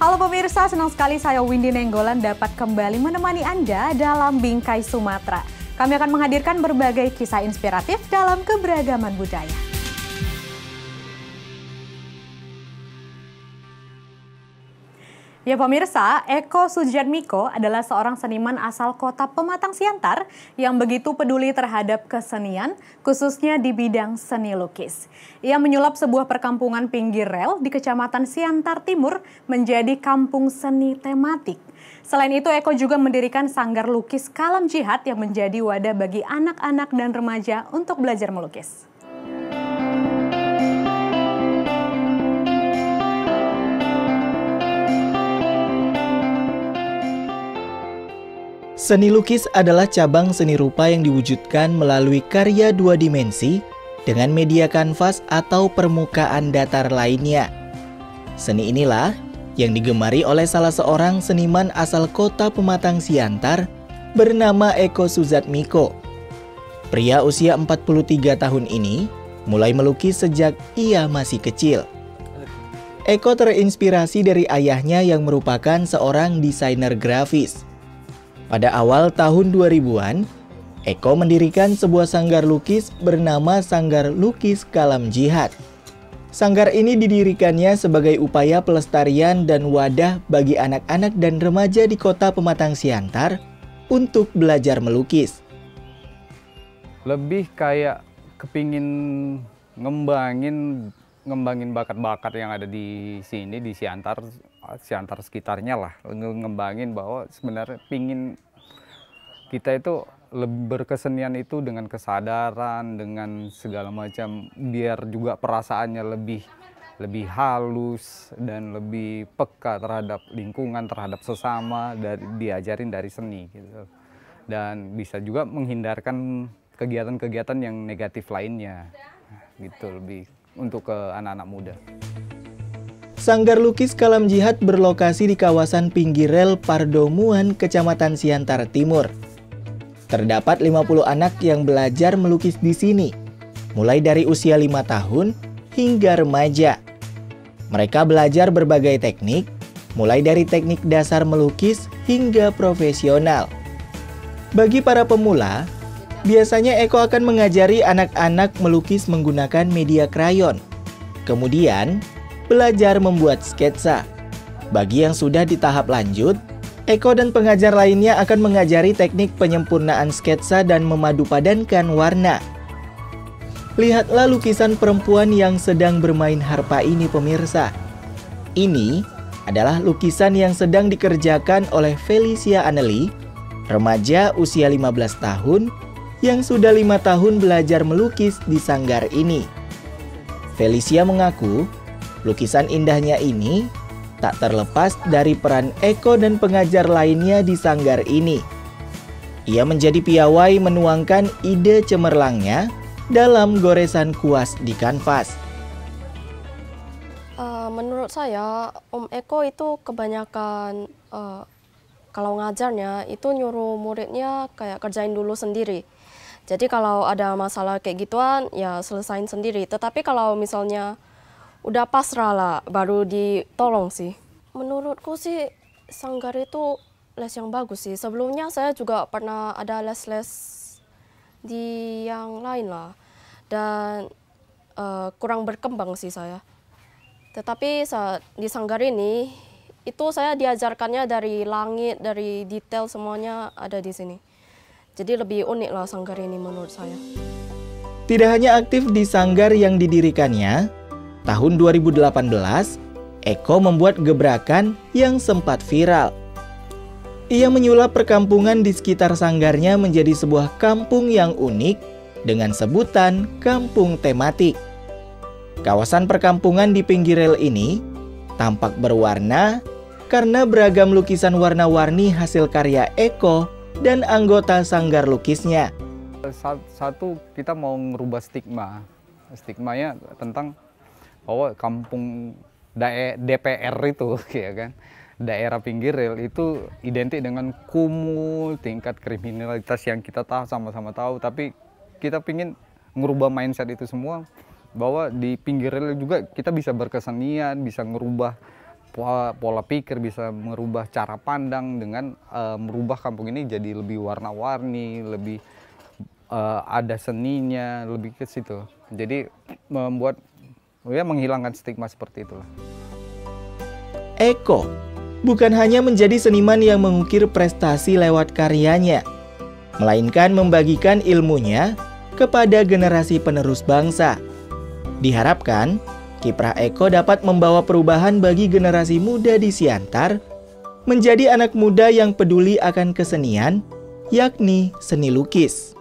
Halo pemirsa, senang sekali saya Windy Nenggolan dapat kembali menemani Anda dalam Bingkai Sumatera. Kami akan menghadirkan berbagai kisah inspiratif dalam keberagaman budaya. Ya pemirsa, Eko Sujatmiko adalah seorang seniman asal kota Pematang Siantar yang begitu peduli terhadap kesenian, khususnya di bidang seni lukis. Ia menyulap sebuah perkampungan pinggir rel di Kecamatan Siantar Timur menjadi kampung seni tematik. Selain itu, Eko juga mendirikan sanggar lukis Kalam Jihad yang menjadi wadah bagi anak-anak dan remaja untuk belajar melukis. Seni lukis adalah cabang seni rupa yang diwujudkan melalui karya dua dimensi dengan media kanvas atau permukaan datar lainnya. Seni inilah yang digemari oleh salah seorang seniman asal kota Pematang Siantar bernama Eko Sujatmiko. Pria usia 43 tahun ini mulai melukis sejak ia masih kecil. Eko terinspirasi dari ayahnya yang merupakan seorang desainer grafis. Pada awal tahun 2000-an, Eko mendirikan sebuah sanggar lukis bernama Sanggar Lukis Kalam Jihad. Sanggar ini didirikannya sebagai upaya pelestarian dan wadah bagi anak-anak dan remaja di kota Pematang Siantar untuk belajar melukis. Lebih kayak kepingin ngembangin bakat-bakat yang ada di sini, di Siantar sekitarnya lah, ngembangin bahwa sebenarnya pingin kita itu berkesenian itu dengan kesadaran, dengan segala macam, biar juga perasaannya lebih halus dan lebih peka terhadap lingkungan, terhadap sesama, diajarin dari seni gitu. Dan bisa juga menghindarkan kegiatan-kegiatan yang negatif lainnya gitu, lebih untuk ke anak-anak muda. Sanggar Lukis Kalam Jihad berlokasi di kawasan pinggir rel Pardomuan, Kecamatan Siantar Timur. Terdapat 50 anak yang belajar melukis di sini, mulai dari usia 5 tahun hingga remaja. Mereka belajar berbagai teknik, mulai dari teknik dasar melukis hingga profesional. Bagi para pemula, biasanya Eko akan mengajari anak-anak melukis menggunakan media krayon. Kemudian, belajar membuat sketsa. Bagi yang sudah di tahap lanjut, Eko dan pengajar lainnya akan mengajari teknik penyempurnaan sketsa dan memadupadankan warna. Lihatlah lukisan perempuan yang sedang bermain harpa ini pemirsa. Ini adalah lukisan yang sedang dikerjakan oleh Felicia Anneli, remaja usia 15 tahun yang sudah 5 tahun belajar melukis di sanggar ini. Felicia mengaku lukisan indahnya ini tak terlepas dari peran Eko dan pengajar lainnya di sanggar ini. Ia menjadi piawai menuangkan ide cemerlangnya dalam goresan kuas di kanvas. Menurut saya, Om Eko itu kebanyakan kalau ngajarnya itu nyuruh muridnya kayak kerjain dulu sendiri. Jadi kalau ada masalah kayak gituan ya selesain sendiri. Tetapi kalau misalnya udah pasrah lah, baru ditolong sih. Menurutku sih sanggar itu les yang bagus sih. Sebelumnya saya juga pernah ada les-les di yang lain lah. Dan kurang berkembang sih saya. Tetapi di sanggar ini, itu saya diajarkannya dari langit, dari detail semuanya ada di sini. Jadi lebih unik lah sanggar ini menurut saya. Tidak hanya aktif di sanggar yang didirikannya, tahun 2018, Eko membuat gebrakan yang sempat viral. Ia menyulap perkampungan di sekitar sanggarnya menjadi sebuah kampung yang unik dengan sebutan kampung tematik. Kawasan perkampungan di pinggir rel ini tampak berwarna karena beragam lukisan warna-warni hasil karya Eko dan anggota sanggar lukisnya. Satu, kita mau merubah stigmanya tentang bahwa kampung DPR itu, ya kan, daerah pinggir rel itu identik dengan kumuh, tingkat kriminalitas yang kita tahu sama-sama tahu. Tapi kita pingin merubah mindset itu semua, bahwa di pinggir rel juga kita bisa berkesenian, bisa ngerubah pola pikir, bisa merubah cara pandang dengan merubah kampung ini jadi lebih warna-warni, lebih ada seninya, lebih ke situ. Jadi membuat menghilangkan stigma seperti itulah. Eko bukan hanya menjadi seniman yang mengukir prestasi lewat karyanya, melainkan membagikan ilmunya kepada generasi penerus bangsa. Diharapkan kiprah Eko dapat membawa perubahan bagi generasi muda di Siantar menjadi anak muda yang peduli akan kesenian, yakni seni lukis.